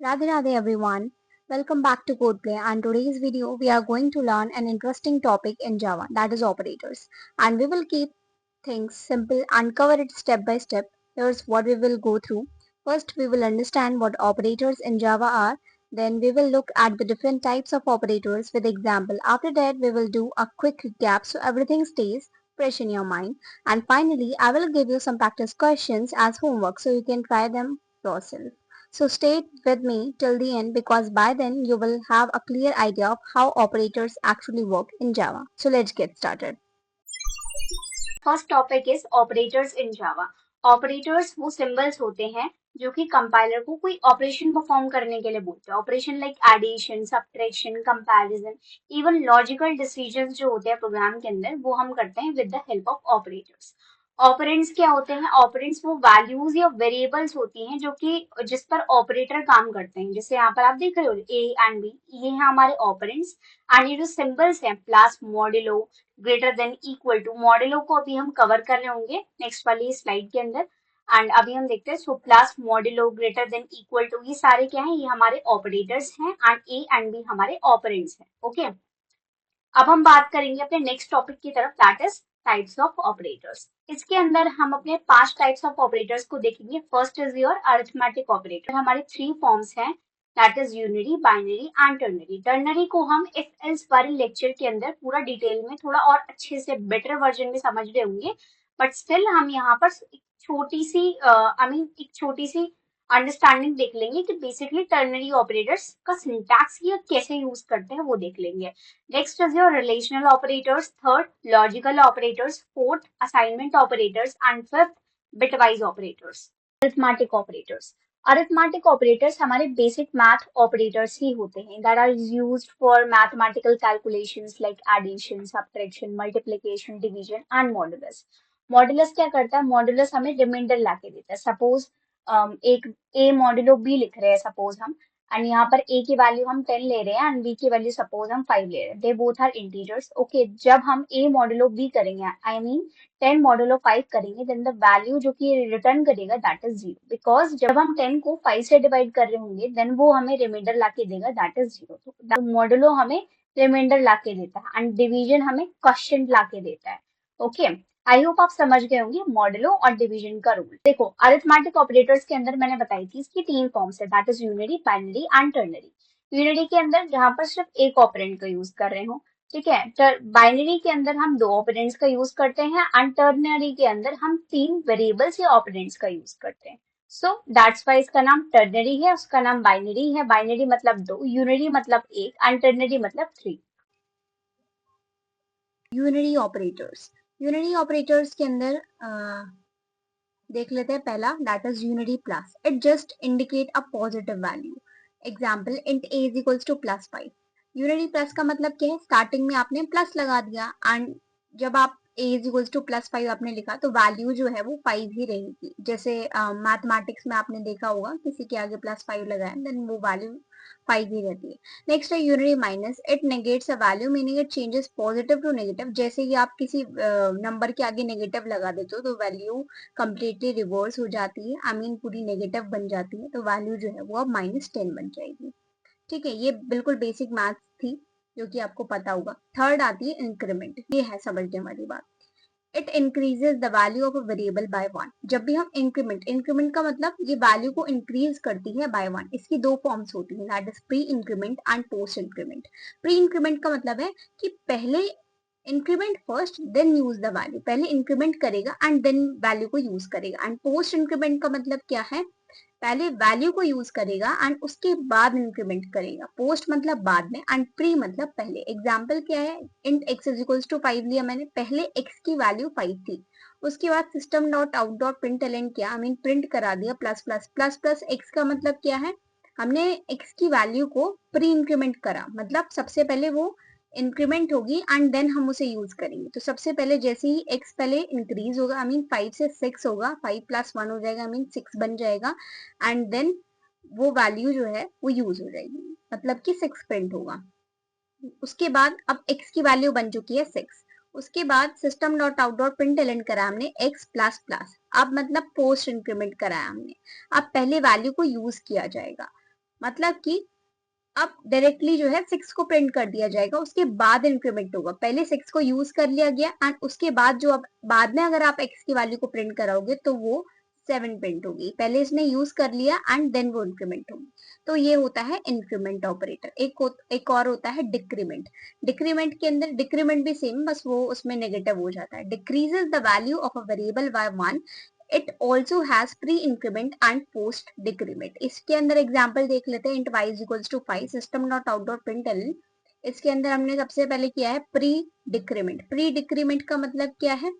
Radhe Radhe everyone. Welcome back to Codeplay, and today's video we are going to learn an interesting topic in Java, that is operators. And we will keep things simple and cover it step by step. Here's what we will go through. First we will understand what operators in Java are. Then we will look at the different types of operators with example. After that we will do a quick recap so everything stays fresh in your mind. And finally I will give you some practice questions as homework so you can try them yourself. So stay with me till the end because by then you will have a clear idea of how operators actually work in Java. So let's get started. First topic is operators in Java. Operators वो symbols होते हैं जो कि compiler को कोई operation perform करने के लिए बोलते हैं। Operation like addition, subtraction, comparison, even logical decisions जो होते हैं प्रोग्राम के अंदर वो हम करते हैं with the help of operators. Operands क्या होते हैं? ऑपरेंड्स वो वैल्यूज या वेरिएबल्स होती हैं जो कि जिस पर ऑपरेटर काम करते हैं। जैसे यहाँ पर आप देख रहे हो ए एंड बी, ये हैं हमारे ऑपरेंड्स। एंड ये जो सिंबल्स हैं plus, modulo, greater than, equal to, modulo को अभी हम कवर कर रहे होंगे नेक्स्ट वाली स्लाइड के अंदर। एंड अभी हम देखते हैं so plus, modulo, greater than, equal to, ये सारे क्या हैं? ये हमारे ऑपरेटर्स हैं एंड ए एंड बी हमारे ऑपरेंड्स हैं। ओके, अब हम बात करेंगे अपने नेक्स्ट टॉपिक की तरफ, that is types of operators. इसके अंदर हम अपने 5 टाइप्स ऑफ ऑपरेटर्स को देखेंगे। First is your arithmetic operator. हमारे 3 फॉर्म्स हैं, that is unary, binary and ternary. Ternary को हम इफ एल्स वाले लेक्चर के अंदर पूरा डिटेल में थोड़ा और अच्छे से बेटर वर्जन में समझ रहे होंगे, बट स्टिल हम यहाँ पर एक छोटी सी एक छोटी सी अंडरस्टैंडिंग देख लेंगे कि बेसिकली टर्नरी ऑपरेटर्स का सिंटैक्स ये कैसे यूज करते हैं वो देख लेंगे। Next is your relational operators, third logical operators, fourth assignment operators, and fifth bitwise operators. Arithmetic operators. Arithmetic operators हमारे basic math operators ही होते हैं that are used for mathematical calculations like addition, subtraction, multiplication, division and modulus. Modulus क्या करता है? Modulus हमें reminder लाके देता है। सपोज एक a मॉड्यूलो b लिख रहे हैं सपोज हम, एंड यहाँ पर a की वैल्यू हम 10 ले रहे हैं एंड b की वैल्यू सपोज हम 5 ले रहे हैं। They both are integers. Okay, जब हम a मॉड्यूलो b करेंगे, आई मीन 10 मॉड्यूलो 5 करेंगे, देन द वैल्यू जो कि रिटर्न करेगा दैट इज 0, बिकॉज जब हम 10 को 5 से डिवाइड कर रहे होंगे देन वो हमें रिमाइंडर लाके देगा दैट इज 0। तो मॉड्यूलो हमें रिमाइंडर लाके देता है एंड डिवीजन हमें क्वोशिएंट लाके देता है। ओके, आई होप आप समझ गए होंगे मॉडुलो और डिवीजन का रूल। देखो, अरिथमेटिक ऑपरेटर्स के अंदर मैंने बताई थी इसकी 3 फॉर्म्स है, that is unary, binary and ternary. Unary के अंदर जहां पर सिर्फ एक ऑपरेंड का यूज कर रहे हो, ठीक है। बाइनरी के अंदर हम 2 ऑपरेंड्स का यूज करते हैं एंड टर्नरी के अंदर हम 3 वेरिएबल्स या ऑपरेंड्स का यूज करते हैं। सो दैट्स वाई इसका नाम टर्नरी है, उसका नाम बाइनरी है। बाइनरी मतलब 2, यूनिरी मतलब 1 एंड टर्नरी मतलब 3। Unary operators. यूनिरी ऑपरेटर्स के अंदर देख लेते हैं पहला, that is unary plus. It just indicate a positive value. Example, int a is equals to +5। Unary plus का मतलब क्या है? स्टार्टिंग में आपने प्लस लगा दिया एंड जब आप a इज इक्वल्स टू +5 आपने लिखा तो वैल्यू जो है वो 5 ही रहेगी। जैसे मैथमेटिक्स में आपने देखा होगा किसी के आगे +5 लगाया देन वो वैल्यू 5 ही रहती है। नेक्स्ट है unary minus. It negates a value meaning it changes positive to negative. जैसे कि आप किसी नंबर के आगे नेगेटिव लगा देते हो तो वैल्यू कंप्लीटली रिवर्स हो जाती है, आई मीन पूरी नेगेटिव बन जाती है, तो वैल्यू जो है वो अब -10 बन जाएगी। ठीक है, ये बिल्कुल बेसिक मैथ्स थी जो कि आपको पता होगा। थर्ड आती है इंक्रीमेंट। ये है समझने वाली बात। It increases the value of a variable by 1। जब भी हम इंक्रीमेंट का मतलब ये वैल्यू को इंक्रीज करती है बाय 1। इसकी 2 फॉर्म्स होती है, that is pre increment and post increment. Pre increment का मतलब है कि पहले increment first then use the value. पहले इंक्रीमेंट करेगा एंड देन वैल्यू को यूज करेगा। एंड पोस्ट इंक्रीमेंट का मतलब क्या है? पहले वैल्यू को यूज करेगा एंड उसके बाद इंक्रीमेंट करेगा। पोस्ट मतलब बाद में एंड प्री मतलब पहले। एग्जाम्पल क्या है? Int x is equals to 5 लिया मैंने, पहले x की वैल्यू 5 थी, उसके बाद system dot out dot println किया, आई मीन प्रिंट करा दिया plus plus plus plus x का मतलब क्या है? हमने x की वैल्यू को प्री इंक्रीमेंट करा, मतलब सबसे पहले वो इंक्रीमेंट होगी एंड देन हम उसे यूज करेंगे। तो सबसे पहले जैसे ही x पहले इंक्रीज होगा, आई मीन 5 से 6 होगा, 5 + 1 हो जाएगा, आई मीन 6 बन जाएगा एंड देन वो वैल्यू जो है वो यूज हो जाएगी, मतलब कि 6 प्रिंट होगा। उसके बाद अब x की वैल्यू बन चुकी है 6। उसके बाद system dot out dot println करा हमने x प्लस प्लस, अब मतलब पोस्ट इंक्रीमेंट कराया हमने। अब पहले वैल्यू को यूज किया जाएगा। मतलब कि अब डायरेक्टली जो है 6 को प्रिंट कर दिया जाएगा, उसके बाद इंक्रीमेंट होगा। पहले 6 को यूज कर लिया गया एंड उसके बाद जो अब बाद में अगर आप x की वैल्यू को प्रिंट कराओगे तो वो 7 प्रिंट होगी। पहले इसने यूज कर लिया एंड देन वो इंक्रीमेंट होगी। तो ये होता है इंक्रीमेंट ऑपरेटर। एक और होता है डिक्रीमेंट। डिक्रीमेंट के अंदर डिक्रीमेंट भी सेम, बस वो उसमें नेगेटिव हो जाता है। Decreases the value of a variable by 1। It also has pre increment and post decrement. इसके अंदर एग्जाम्पल देख लेते हैं। Int y is equals to 5 system dot out dot println. इसके अंदर हमने सबसे पहले किया है प्री डिक्रीमेंट। प्री डिक्रीमेंट का मतलब क्या है,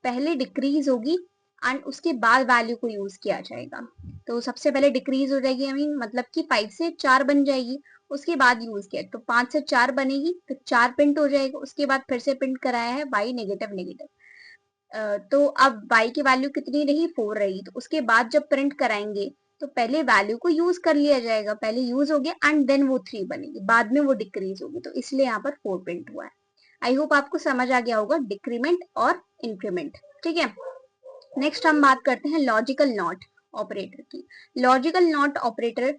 पहले डिक्रीज होगी एंड उसके बाद वैल्यू को यूज किया जाएगा। तो सबसे पहले डिक्रीज हो जाएगी, मतलब कि 5 से 4 बन जाएगी, उसके बाद यूज किया तो 5 से 4 बनेगी, तो 4 प्रिंट हो जाएगा। उसके बाद फिर से प्रिंट कराया है y नेगेटिव नेगेटिव। तो अब y की वैल्यू कितनी रही, 4 रही। तो उसके बाद जब प्रिंट कराएंगे तो पहले वैल्यू को यूज कर लिया जाएगा, पहले यूज हो गया एंड देन वो 3 बनेगी, बाद में वो डिक्रीज होगी, तो इसलिए यहाँ पर 4 प्रिंट हुआ है। आई होप आपको समझ आ गया होगा डिक्रीमेंट और इंक्रीमेंट। ठीक है, नेक्स्ट हम बात करते हैं लॉजिकल नॉट ऑपरेटर की। लॉजिकल नॉट ऑपरेटर,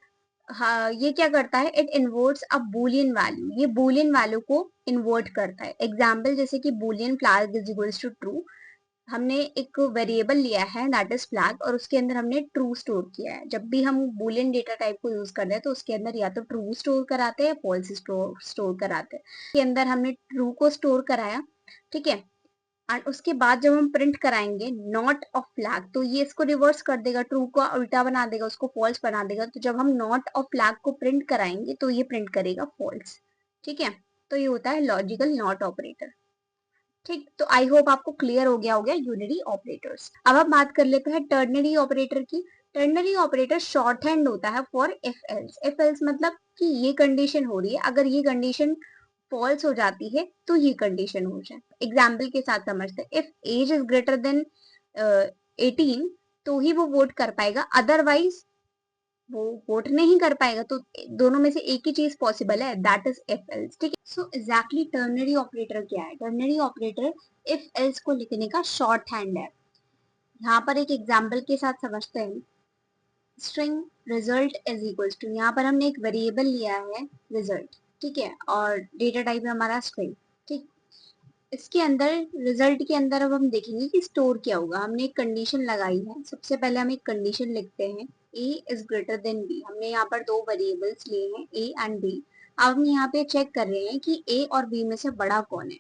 हाँ, ये क्या करता है, it inverts a boolean value. ये बूलियन वैल्यू को इन्वर्ट करता है। एग्जाम्पल जैसे कि boolean flag is equals to true. हमने एक वेरिएबल लिया है दैट इज फ्लैग और उसके अंदर हमने ट्रू स्टोर किया है। जब भी हम बूलियन डेटा टाइप को यूज करते हैं तो उसके अंदर या तो ट्रू स्टोर कराते हैं, फॉल्स स्टोर कराते हैं। के अंदर हमने ट्रू को स्टोर कराया, ठीक है, एंड उसके बाद जब हम प्रिंट कराएंगे नॉट ऑफ फ्लैग, तो ये इसको रिवर्स कर देगा, ट्रू को उल्टा बना देगा, उसको फॉल्स बना देगा। तो जब हम नॉट ऑफ फ्लैग को प्रिंट कराएंगे तो ये प्रिंट करेगा फॉल्स। ठीक है, तो ये होता है लॉजिकल नॉट ऑपरेटर। ठीक, तो आई होप आपको क्लियर हो गया यूनिरी ऑपरेटर्स। अब हम बात कर लेते हैं टर्नरी ऑपरेटर की। टर्नरी ऑपरेटर शॉर्ट हैंड होता है for if else. If else मतलब कि ये कंडीशन हो रही है, अगर ये कंडीशन फॉल्स हो जाती है तो ये कंडीशन हो जाए। एग्जाम्पल के साथ समझते हैं, if age is greater than 18 तो ही वो वोट कर पाएगा, अदरवाइज वो वोट नहीं कर पाएगा। तो दोनों में से एक ही चीज पॉसिबल है, दैट इज इफ एल्स। ठीक है, सो एग्जैक्टली टर्नरी ऑपरेटर क्या है? टर्नरी ऑपरेटर इफ एल्स को लिखने का शॉर्ट हैंड है। यहाँ पर एक एग्जाम्पल के साथ समझते हैं। String result is equals to, यहाँ पर हमने एक वेरिएबल लिया है रिजल्ट, ठीक है, और डेटा टाइप है हमारा स्ट्रिंग। ठीक, इसके अंदर रिजल्ट के अंदर अब हम देखेंगे कि स्टोर क्या होगा। हमने एक कंडीशन लगाई है, सबसे पहले हम एक कंडीशन लिखते हैं, a is greater then b। हमने यहाँ पर दो वेरिएबल्स लिए हैं a एंड b। अब हम यहाँ पे चेक कर रहे हैं कि a और b में से बड़ा कौन है।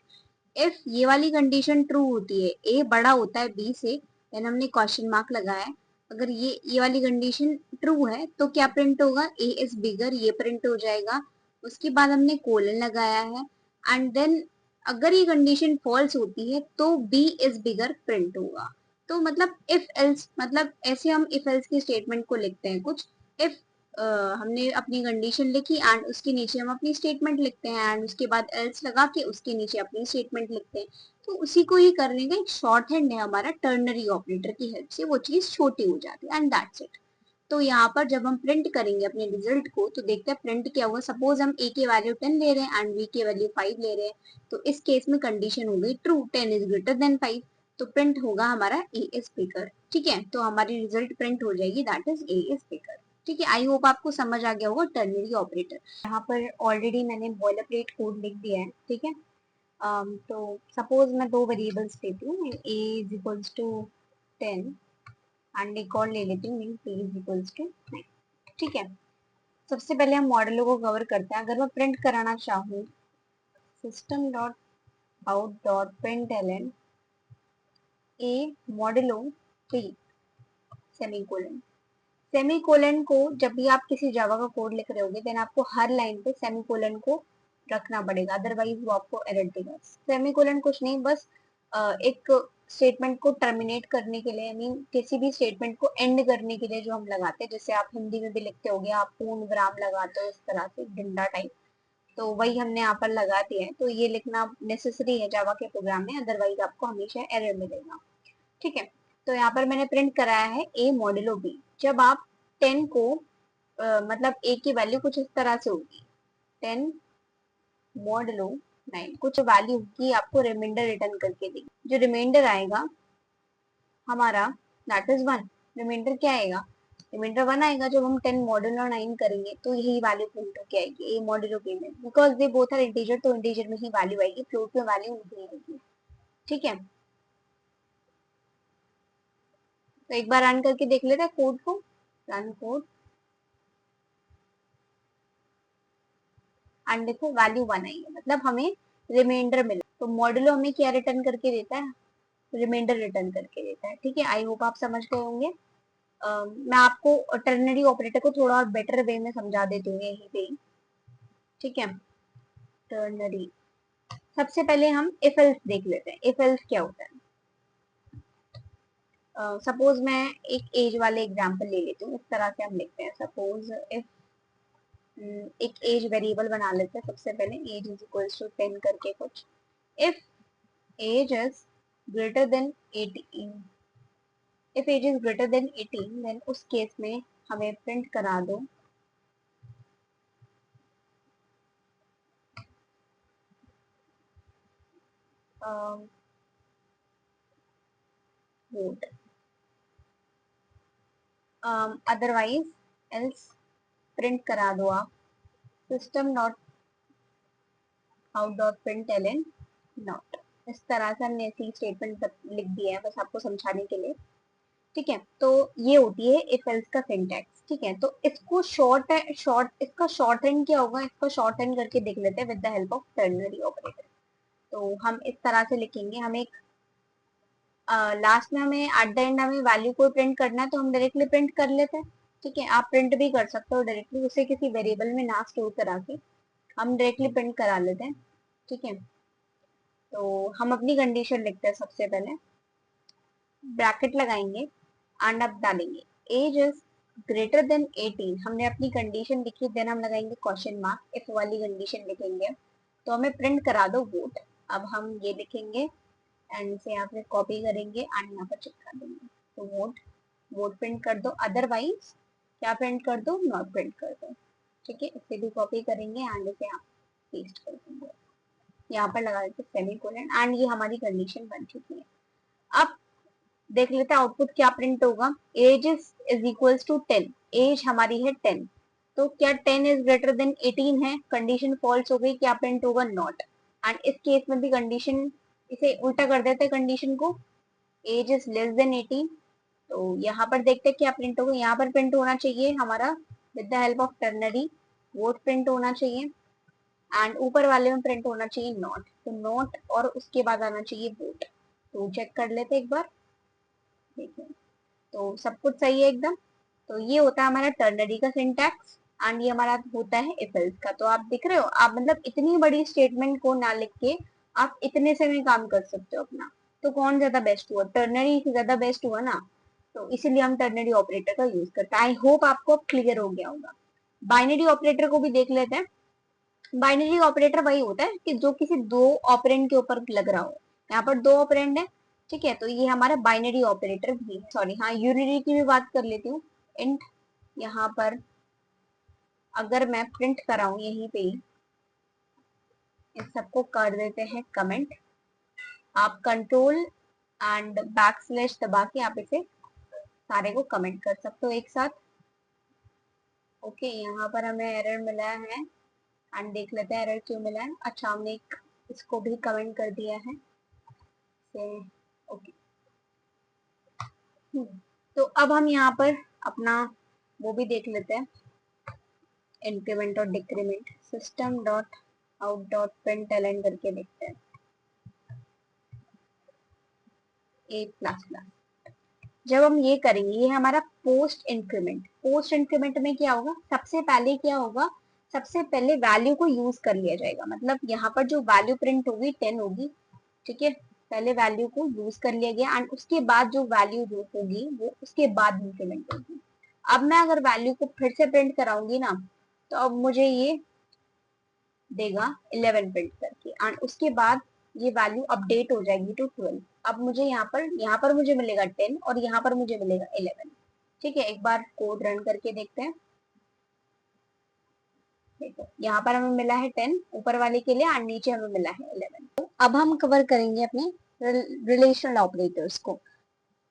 इफ ये वाली कंडीशन ट्रू होती है, a बड़ा होता है b से, देन हमने क्वेश्चन मार्क लगाया है। अगर ये वाली कंडीशन ट्रू है तो क्या प्रिंट होगा, a इज बिगर, ये प्रिंट हो जाएगा। उसके बाद हमने कोलन लगाया है एंड देन अगर ये कंडीशन फॉल्स होती है तो b इज बिगर प्रिंट होगा। तो मतलब इफ एल्स, मतलब ऐसे हम इफ एल्स की स्टेटमेंट को लिखते हैं कुछ। इफ हमने अपनी कंडीशन लिखी एंड उसके नीचे हम अपनी स्टेटमेंट लिखते हैं एंड उसके बाद एल्स लगा के उसके नीचे अपनी स्टेटमेंट लिखते हैं। तो उसी को ही करने का एक शॉर्ट हैंड है हमारा, टर्नरी ऑपरेटर की हेल्प से वो चीज छोटी हो जाती है एंड दैट्स इट। तो यहाँ पर जब हम प्रिंट करेंगे अपने रिजल्ट को तो देखते हैं प्रिंट क्या हुआ। सपोज हम a की वैल्यू 10 ले रहे हैं एंड b की वैल्यू 5 ले रहे हैं, तो इस केस में कंडीशन हो गई ट्रू, 10 इज ग्रेटर देन 5, तो प्रिंट होगा हमारा a इज बिगर। ठीक है, तो हमारी रिजल्ट प्रिंट हो जाएगी that is a is bigger. ठीक है, आई होप आपको समझ आ गया होगा टर्नरी ऑपरेटर। यहाँ पर ऑलरेडी मैंने बॉयलर प्लेट कोड लिख दिया है। ठीक है, तो सपोज मैं दो वेरिएबल्स लेती हूँ, a is equals to 10 and एक और ले लेती हूँ p इज इक्वल्स टू 9। ठीक है, सबसे पहले हम मॉडलों को कवर करते हैं। अगर मैं प्रिंट कराना चाहूँ system dot out dot print L N A modulo 3 semicolon. Semicolon को जब भी आप किसी जावा का कोड लिख रहे होगे देन आपको हर लाइन पे सेमीकोलन को रखना पड़ेगा, अदरवाइज वो आपको एरर देगा। सेमीकोलन कुछ नहीं, बस एक स्टेटमेंट को टर्मिनेट करने के लिए, मीन किसी भी स्टेटमेंट को एंड करने के लिए जो हम लगाते हैं, जैसे आप हिंदी में भी लिखते होगे, आप पूर्ण विराम लगाते हो इस तरह से डंडा टाइप, तो वही हमने यहाँ पर लगा दिया है। तो ये लिखना नेसेसरी है जावा के प्रोग्राम में, अदरवाइज आपको हमेशा एरर मिलेगा। ठीक है, तो यहाँ पर मैंने प्रिंट कराया है a मॉडुलो b। जब आप 10 को मतलब a की वैल्यू कुछ इस तरह से होगी, 10 मॉडुलो 9, कुछ वैल्यू की आपको रिमाइंडर रिटर्न करके दी। जो रिमाइंडर आएगा हमारा दैट इज 1। रिमाइंडर क्या आएगा, रिमाइंडर 1 आएगा जब हम 10 मॉड्यूलो 9 करेंगे, तो यही वैल्यू प्रिंट होके आएगी, ए मॉड्यूलो बी में, because they both are integer, तो इंटीजर में ही वैल्यू आएगी, फ्लोट में वैल्यू नहीं आएगी। ठीक है, तो एक बार रन करके देख लेते हैं कोड को। रन कोड एंड देखो वैल्यू 1 आई है, मतलब हमें रिमाइंडर मिला। तो मॉड्यूलो हमें क्या रिटर्न करके देता है, रिमाइंडर रिटर्न करके देता है। ठीक है, आई होप आप समझ गए होंगे। मैं आपको टर्नरी ऑपरेटर को थोड़ा और बेटर वे में समझा देती हूँ यहीं पे ही। ठीक है, टर्नरी सबसे पहले हम इफ एल्स देख लेते हैं। इफ एल्स क्या होता है, सपोज मैं एक एज वाले एग्जांपल ले लेती हूँ। इस तरह से हम लिखते हैं, सपोज इफ एक एज वेरिएबल बना लेते हैं। सबसे पहले एज इज इक्वल्स टू 10 करके कुछ। If age is greater than 18, if age is greater than 18 then उस केस में हमें प्रिंट करा दो वोट, अदरवाइज एल्स प्रिंट करा दो आप system dot out dot print L not. इस तरह से हमने ऐसी स्टेटमेंट लिख दिया है, बस आपको समझाने के लिए। ठीक है, तो ये होती है इफ एल्स का सिंटैक्स। ठीक है, तो इसको इसका शॉर्ट हैंड क्या होगा, इसको शॉर्ट हैंड करके देख लेते हैं with the help of ternary operator. तो हम इस तरह से लिखेंगे, हम एक लास्ट में हमें एट द एंड हमें वैल्यू को प्रिंट करना है, तो हम डायरेक्टली प्रिंट कर लेते हैं। ठीक है, आप प्रिंट भी कर सकते हो डायरेक्टली, उसे किसी वेरिएबल में ना स्टोर करा के हम डायरेक्टली प्रिंट करा लेते हैं। ठीक है, तो हम अपनी कंडीशन लिखते हैं। सबसे पहले ब्रैकेट लगाएंगे एंड अब डालेंगे एज इज ग्रेटर देन 18, हमने अपनी कंडीशन लिखी, देन हम लगाएंगे क्वेश्चन मार्क, इफ वाली कंडीशन लिखेंगे, तो हमें प्रिंट करा दो वोट। अब हम ये लिखेंगे एंड इसे यहाँ पे कॉपी करेंगे एंड यहाँ पर चिपका देंगे, तो वोट वोट प्रिंट कर दो, अदरवाइज क्या प्रिंट कर दो, नॉट प्रिंट कर दो। ठीक है, इसे भी कॉपी करेंगे एंड इसे यहाँ पेस्ट कर देंगे, यहाँ पर लगा देते सेमीकोलन एंड ये हमारी कंडीशन बन चुकी है। अब देख लेते हैं आउटपुट क्या प्रिंट होगा। Age is equals to 10, age हमारी है 10, तो क्या 10 इज ग्रेटर देन 18 है, कंडीशन फॉल्स हो गई, क्या प्रिंट होगा, नॉट। एंड इस केस में भी कंडीशन, इसे उल्टा कर देते हैं कंडीशन को, एज इज लेस देन 18, तो यहाँ पर देखते हैं क्या प्रिंट होगा। यहाँ पर प्रिंट होना चाहिए हमारा with the help of ternary vote print होना चाहिए एंड ऊपर वाले में प्रिंट होना चाहिए नॉट, तो नॉट और उसके बाद आना चाहिए वोट। तो चेक कर लेते हैं एक बार, देखिए तो सब कुछ सही है एकदम। तो ये होता है हमारा टर्नरी का सिंटैक्स एंड ये हमारा होता है इफ एल्स का। तो आप दिख रहे हो, आप मतलब इतनी बड़ी स्टेटमेंट को ना लिख के आप इतने से में काम कर सकते हो अपना। तो कौन ज्यादा बेस्ट हुआ, टर्नरी ज्यादा बेस्ट हुआ ना, तो इसीलिए हम टर्नरी ऑपरेटर का यूज करते हैं। आई होप आपको अब क्लियर हो गया होगा। बाइनरी ऑपरेटर को भी देख लेते हैं। बाइनरी ऑपरेटर वही होता है कि जो किसी दो ऑपरेंड के ऊपर लग रहा हो। यहाँ पर दो ऑपरेंड है, ठीक है, तो ये हमारा बाइनरी ऑपरेटर भी है। सॉरी, हाँ, यूनिटी की भी बात कर लेती हूँ। इंट यहाँ पर अगर मैं प्रिंट कराऊं यहीं पे ही, इन सबको कर देते हैं कमेंट। आप कंट्रोल एंड बैक स्लैश दबा के आप इसे सारे को कमेंट कर सकते हो एक साथ। ओके, यहाँ पर हमें एरर मिला है एंड देख लेते हैं एरर क्यों मिला है। अच्छा, हमने एक इसको भी कमेंट कर दिया है से, ओके। तो अब हम यहाँ पर अपना वो भी देख लेते हैं, इंक्रीमेंट और decrement, system dot out dot println करके देखते हैं ए प्लस प्लस। जब हम ये करेंगे, ये हमारा पोस्ट इंक्रीमेंट। पोस्ट इंक्रीमेंट में क्या होगा, सबसे पहले क्या होगा, सबसे पहले वैल्यू को यूज कर लिया जाएगा, मतलब यहाँ पर जो वैल्यू प्रिंट होगी 10 होगी। ठीक है, पहले वैल्यू को यूज कर लिया गया एंड उसके बाद जो वैल्यू जो होगी वो उसके बाद इंक्रीमेंट होगी। अब मैं अगर वैल्यू को फिर से प्रिंट कराऊंगी ना, तो अब मुझे ये देगा 11 प्रिंट करके एंड उसके बाद ये वैल्यू अपडेट हो जाएगी टू 12। अब मुझे यहाँ पर मुझे मिलेगा 10 और यहाँ पर मुझे मिलेगा 11। ठीक है, एक बार कोड रन करके देखते हैं। देखो, यहाँ पर हमें मिला है 10 ऊपर वाले के लिए एंड नीचे हमें मिला है 11। तो अब हम कवर करेंगे अपने रिलेशनल ऑपरेटर्स को।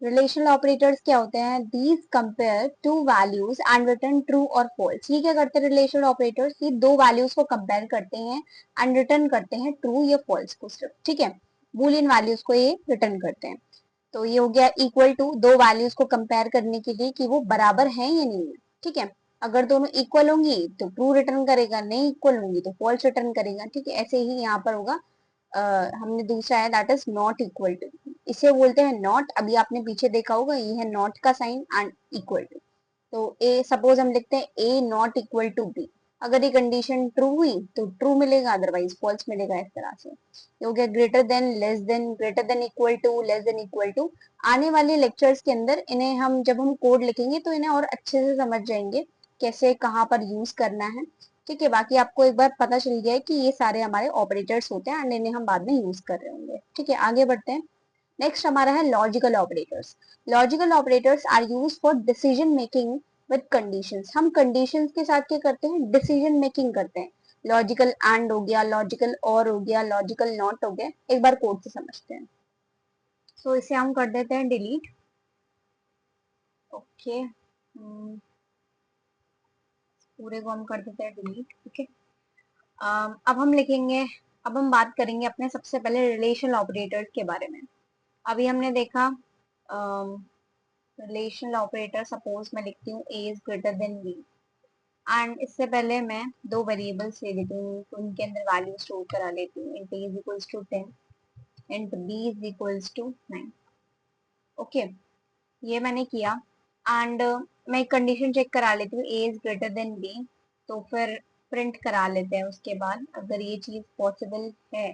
रिलेशनल ऑपरेटर्स क्या होते हैं? These compare to values and return true और फॉल्स। ये क्या करते हैं रिलेशनल ऑपरेटर्स? ये दो वैल्यूज को कंपेयर करते हैं एंड रिटर्न करते हैं ट्रू या फॉल्स को सिर्फ, ठीक है, बूलियन वैल्यूज को ये रिटर्न करते हैं। तो ये हो गया इक्वल टू, दो वैल्यूज को कंपेयर करने के लिए कि वो बराबर हैं या नहीं है, ठीक है। अगर दोनों इक्वल होंगी तो ट्रू रिटर्न करेगा, नहीं इक्वल होंगी तो फॉल्स रिटर्न करेगा, ठीक है। ऐसे ही यहाँ पर होगा। हमने दूसरा है that is not equal to, इसे बोलते हैं नॉट। अभी आपने पीछे देखा होगा, ये है नॉट का साइन एंड इक्वल टू। तो ए सपोज हम लिखते हैं ए नॉट इक्वल टू बी। अगर ये कंडीशन ट्रू हुई तो ट्रू मिलेगा, अदरवाइज फॉल्स मिलेगा, इस तरह से। ये हो गया greater than, less than, greater than equal to, less than equal to. आने वाले लेक्चर्स के अंदर इन्हें हम जब हम कोड लिखेंगे तो इन्हें और अच्छे से समझ जाएंगे कैसे कहाँ पर यूज करना है, ठीक है। बाकी आपको एक बार पता चल गया है कि ये सारे हमारे ऑपरेटर्स होते हैं एंड इन्हें हम बाद में यूज कर रहे होंगे, ठीक है। आगे बढ़ते हैं। नेक्स्ट हमारा है logical operators. Logical operators are use for decision making with conditions. हम कंडीशंस के साथ क्या करते हैं? डिसीजन मेकिंग करते हैं। लॉजिकल एंड हो गया, लॉजिकल और हो गया, लॉजिकल नॉट हो गया। एक बार कोड से समझते हैं। सो इसे हम कर देते हैं डिलीट। ओके, पूरे को हम कर देते हैं डिलीट, ओके। अब हम लिखेंगे, अब हम बात करेंगे अपने सबसे पहले रिलेशनल ऑपरेटर्स के बारे में। अभी हमने देखा रिलेशनल ऑपरेटर, सपोज मैं लिखती हूँ A is greater than B, and इससे पहले मैं दो वेरिएबल्स ले लेती हूँ, तो उनके अंदर वैल्यू स्टोर करा लेती हूँ। Int A is equals to 10, int B is equals to 9, okay. ये मैंने किया एंड मैं एक कंडीशन चेक करा लेती हूँ, A is greater than B. तो फिर प्रिंट करा लेते हैं उसके बाद, अगर ये चीज पॉसिबल है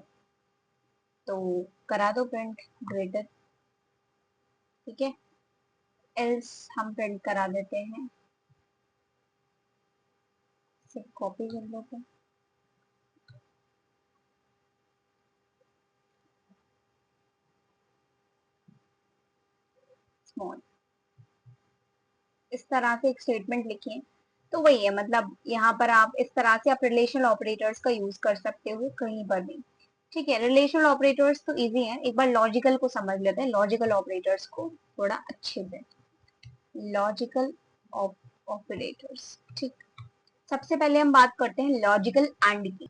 तो करा दो प्रिंट ग्रेटर, ठीक है। एल्स हम प्रिंट करा देते हैं, सिर्फ कॉपी कर लेते हैं। स्मॉल, इस तरह से एक स्टेटमेंट लिखिए। तो वही है, मतलब यहाँ पर आप इस तरह से आप रिलेशनल ऑपरेटर्स का यूज कर सकते हो कहीं पर भी, ठीक है। रिलेशनल ऑपरेटर्स तो इजी है, एक बार लॉजिकल को समझ लेते हैं, लॉजिकल ऑपरेटर्स को थोड़ा अच्छे से। लॉजिकल ऑपरेटर्स, ठीक। सबसे पहले हम बात करते हैं लॉजिकल एंड की।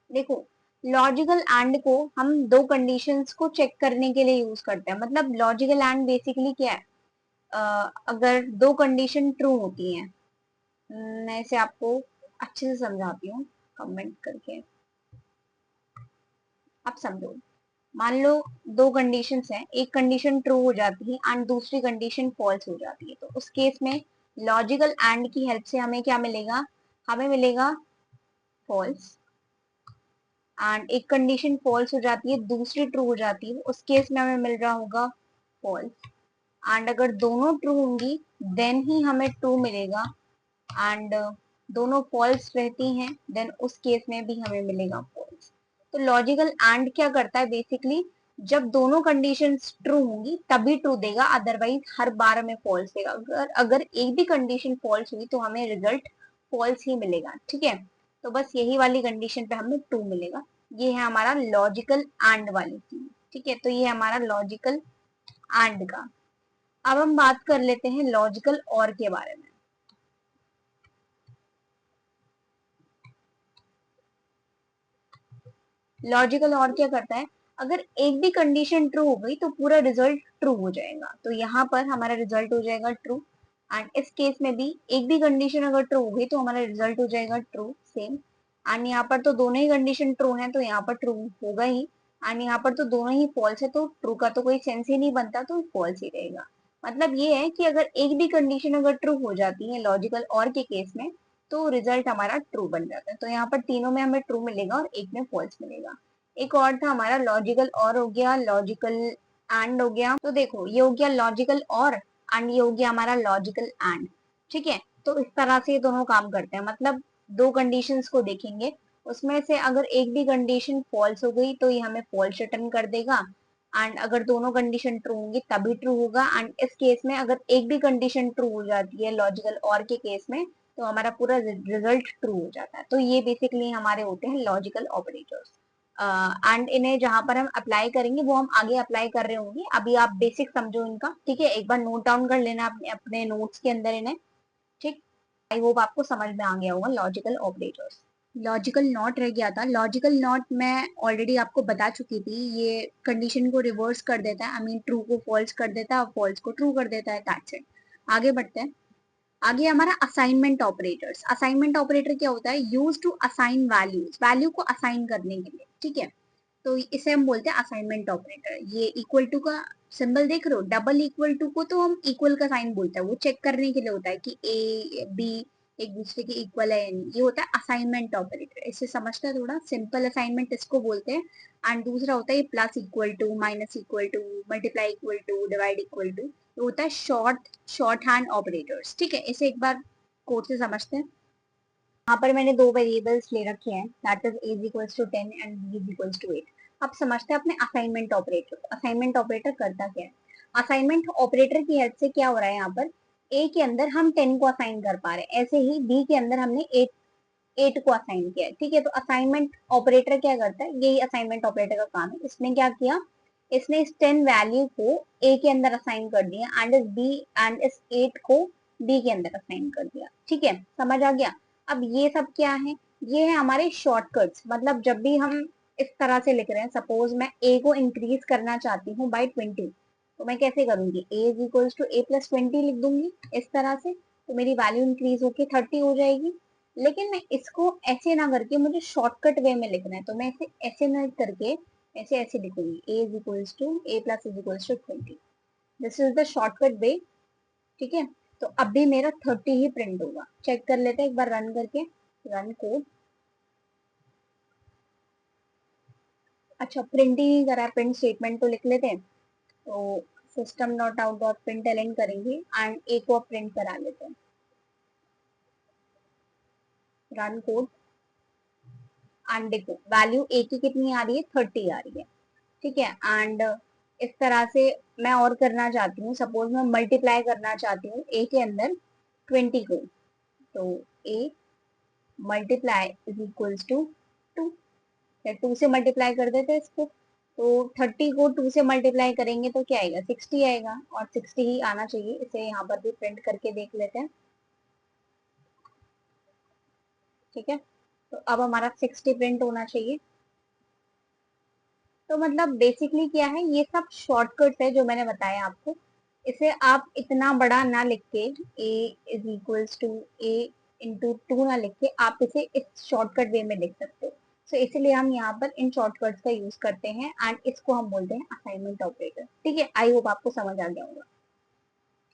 देखो, लॉजिकल एंड को हम दो कंडीशंस को चेक करने के लिए यूज करते हैं। मतलब लॉजिकल एंड बेसिकली क्या है? अगर दो कंडीशन ट्रू होती हैं, मैं इसे आपको अच्छे से समझाती हूँ कमेंट करके, आप समझो। मान लो दो कंडीशंस हैं, एक कंडीशन ट्रू हो जाती है एंड दूसरी कंडीशन फॉल्स हो जाती है, तो उस केस में लॉजिकल एंड की हेल्प से हमें क्या मिलेगा? हमें मिलेगा फॉल्स। एंड एक कंडीशन फॉल्स हो जाती है, दूसरी ट्रू हो जाती है, उस केस में हमें मिल रहा होगा फॉल्स। एंड अगर दोनों ट्रू होंगी देन ही हमें ट्रू मिलेगा, एंड दोनों फॉल्स रहती हैं देन उस केस में भी हमें मिलेगा फॉल्स। तो लॉजिकल एंड क्या करता है बेसिकली? जब दोनों कंडीशंस ट्रू होंगी तभी ट्रू देगा, अदरवाइज हर बार हमें फॉल्स देगा। अगर अगर एक भी कंडीशन फॉल्स हुई तो हमें रिजल्ट फॉल्स ही मिलेगा, ठीक है। तो बस यही वाली कंडीशन पे हमें ट्रू मिलेगा। ये है हमारा लॉजिकल एंड वाली चीज, ठीक है। तो ये है हमारा लॉजिकल एंड का। अब हम बात कर लेते हैं लॉजिकल और के बारे में। लॉजिकल और क्या करता है? अगर एक भी कंडीशन ट्रू हो गई तो पूरा रिजल्ट ट्रू हो जाएगा, तो यहाँ पर हमारा रिजल्ट हो जाएगा ट्रू। एंड इस केस में भी एक भी कंडीशन अगर ट्रू हो गई तो हमारा रिजल्ट हो जाएगा ट्रू सेम। एंड यहाँ पर तो दोनों ही कंडीशन ट्रू है तो यहाँ पर ट्रू होगा ही, एंड यहाँ पर तो दोनों ही फॉल्स है तो ट्रू का तो कोई सेंस ही नहीं बनता, तो फॉल्स ही रहेगा। मतलब ये है कि अगर एक भी कंडीशन अगर ट्रू हो जाती है लॉजिकल और के केस में तो रिजल्ट हमारा ट्रू बन जाता है। तो यहाँ पर तीनों में हमें ट्रू मिलेगा और एक में फॉल्स मिलेगा। एक और था हमारा लॉजिकल और हो गया, लॉजिकल एंड हो गया। तो देखो ये हो गया लॉजिकल और एंड ये हो गया हमारा लॉजिकल एंड, ठीक है। तो इस तरह से ये दोनों काम करते हैं। मतलब दो कंडीशंस को देखेंगे, उसमें से अगर एक भी कंडीशन फॉल्स हो गई तो ये हमें फॉल्स रिटर्न कर देगा, एंड अगर दोनों कंडीशन ट्रू होंगी तभी ट्रू होगा। एंड इस केस में अगर एक भी कंडीशन ट्रू हो जाती है लॉजिकल और के केस में तो हमारा पूरा रिजल्ट ट्रू हो जाता है। तो ये बेसिकली हमारे होते हैं लॉजिकल ऑपरेटर्स। एंड इन्हें जहां पर हम अप्लाई करेंगे वो हम आगे अप्लाई कर रहे होंगे, अभी आप बेसिक समझो इनका, ठीक है। एक बार नोट डाउन कर लेना अपने अपने नोट्स के अंदर इन्हें, ठीक। आई होप आपको समझ में आ गया होगा लॉजिकल ऑपरेटर्स। लॉजिकल नॉट रह गया था। लॉजिकल नॉट मैं ऑलरेडी आपको बता चुकी थी, ये कंडीशन को रिवर्स कर देता है, आई मीन ट्रू को फॉल्स कर देता है और फॉल्स को ट्रू कर देता है, दैट्स इट। आगे बढ़ते हैं। आगे हमारा असाइनमेंट ऑपरेटर्स। असाइनमेंट ऑपरेटर क्या होता है? Use to assign values, value को असाइन करने के लिए, ठीक है। तो इसे हम बोलते हैं असाइनमेंट ऑपरेटर। ये इक्वल टू का सिंबल देख रहे हो, डबल इक्वल टू को तो हम इक्वल का साइन बोलते हैं, वो चेक करने के लिए होता है कि ए बी एक दूसरे के इक्वल है या नहीं, ये होता है असाइनमेंट ऑपरेटर। इससे समझता है थोड़ा, सिंपल असाइनमेंट इसको बोलते हैं। एंड दूसरा होता है plus equal to, minus equal to, multiply equal to, divide equal to, ये होता है शॉर्ट हैंड ऑपरेटर्स, ठीक है। इसे एक बार कोड से समझते हैं। यहाँ पर मैंने दो वेरिएबल्स ले रखे हैं, that is a equals to 10 and b equals to 8। अब समझते हैं अपने असाइनमेंट ऑपरेटर। असाइनमेंट ऑपरेटर करता क्या है? असाइनमेंट ऑपरेटर की हेल्प से क्या हो रहा है, यहाँ पर a के अंदर हम 10 को असाइन कर पा रहे हैं, ऐसे ही b के अंदर हमने 8 को असाइन किया है, ठीक है। तो असाइनमेंट ऑपरेटर क्या करता है? यही असाइनमेंट ऑपरेटर का काम है। इसने क्या किया, इसने इस 10 वैल्यू को a के अंदर असाइन कर दिया एंड इस 8 को b के अंदर असाइन कर दिया, ठीक है। समझ आ गया? अब ये सब क्या है? ये है हमारे शॉर्टकट्स। मतलब जब भी हम इस तरह से लिख रहे हैं, सपोज मैं a को इंक्रीज करना चाहती हूँ बाई 20, तो मैं कैसे करूंगी? a is equals to a plus 20 लिख दूंगी इस तरह से, तो मेरी वैल्यू इंक्रीज होके 30 हो जाएगी। लेकिन मैं इसको ऐसे ना करके मुझे शॉर्टकट वे में लिखना है, तो मैं इसे ऐसे ना करके ऐसे ऐसे लिखूंगी, a is equals to a plus is equals to 20। This is the shortcut way, ठीक है। तो अब भी मेरा 30 ही प्रिंट होगा। चेक कर लेते हैं एक बार रन करके, रन कोड। अच्छा, प्रिंट ही नहीं करा है, प्रिंट स्टेटमेंट तो लिख लेते हैं। तो system dot out dot println करेंगे एंड ए को प्रिंट करा लेते हैं। रन कोड एंड देखो वैल्यू ए की कितनी आ रही है? 30 आ रही है, ठीक है। एंड इस तरह से मैं और करना चाहती हूँ, सपोज मैं मल्टीप्लाई करना चाहती हूँ ए के अंदर 20 को, तो A multiply is equals to 2, या 2 से मल्टीप्लाई कर देते हैं इसको। तो 30 को 2 से मल्टीप्लाई करेंगे तो क्या आएगा? 60 आएगा, और 60 ही आना चाहिए। इसे यहाँ पर भी प्रिंट करके देख लेते हैं, ठीक है। तो अब हमारा 60 प्रिंट होना चाहिए। तो मतलब बेसिकली क्या है, ये सब शॉर्टकट्स है जो मैंने बताया आपको। इसे आप इतना बड़ा ना लिख के a is equals to a into 2 ना लिख के आप इसे इस शॉर्टकट वे में लिख सकते हो। सो इसलिए हम यहाँ पर इन शॉर्टकट्स का यूज करते हैं एंड इसको हम बोलते हैं असाइनमेंट ऑपरेटर, ठीक है। आई होप आपको समझ आ गया होगा।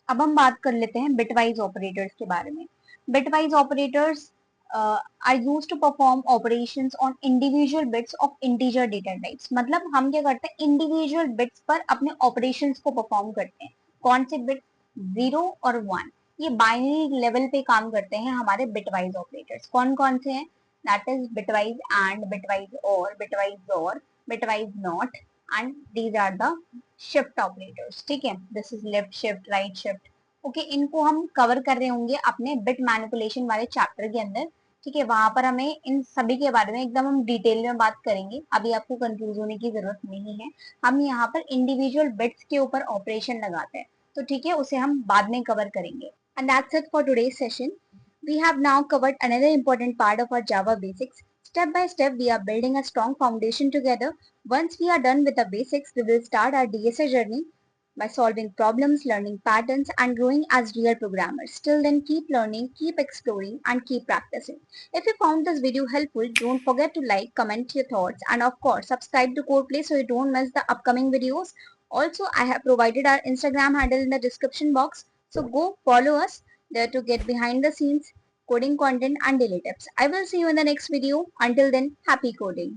अब हम बात कर लेते हैं बिटवाइज ऑपरेटर्स के बारे में। Bitwise operators are used to perform operations on individual bits of integer data types. मतलब हम क्या करते हैं, इंडिविजुअल बिट्स पर अपने ऑपरेशंस को परफॉर्म करते हैं। कौन से बिट्स? 0 और 1। ये बाइनरी लेवल पे काम करते हैं हमारे बिटवाइज ऑपरेटर्स। कौन कौन से हैं? That is bitwise and, bitwise or, bitwise not, and these are the shift operators, ठीक है। This is left shift, right shift, okay. इनको हम कवर कर रहे होंगे अपने बिट मैनिपुलेशन वाले चैप्टर के अंदर, ठीक है। वहां पर हमें इन सभी के बारे में एकदम हम डिटेल में बात करेंगे, अभी आपको कंफ्यूज होने की जरूरत नहीं है। हम यहाँ पर इंडिविजुअल बिट्स के ऊपर ऑपरेशन लगाते हैं, तो ठीक है, उसे हम बाद में कवर करेंगे। And that's it for today's session. We have now covered another important part of our Java basics. Step by step, we are building a strong foundation together. Once we are done with the basics, we will start our DSA journey by solving problems, learning patterns, and growing as real programmers. Till then, keep learning, keep exploring, and keep practicing. If you found this video helpful, don't forget to like, comment your thoughts, and of course, subscribe to CodePlay so you don't miss the upcoming videos. Also, I have provided our Instagram handle in the description box, so go follow us there to get behind the scenes coding content and daily tips. I will see you in the next video. Until then, happy coding.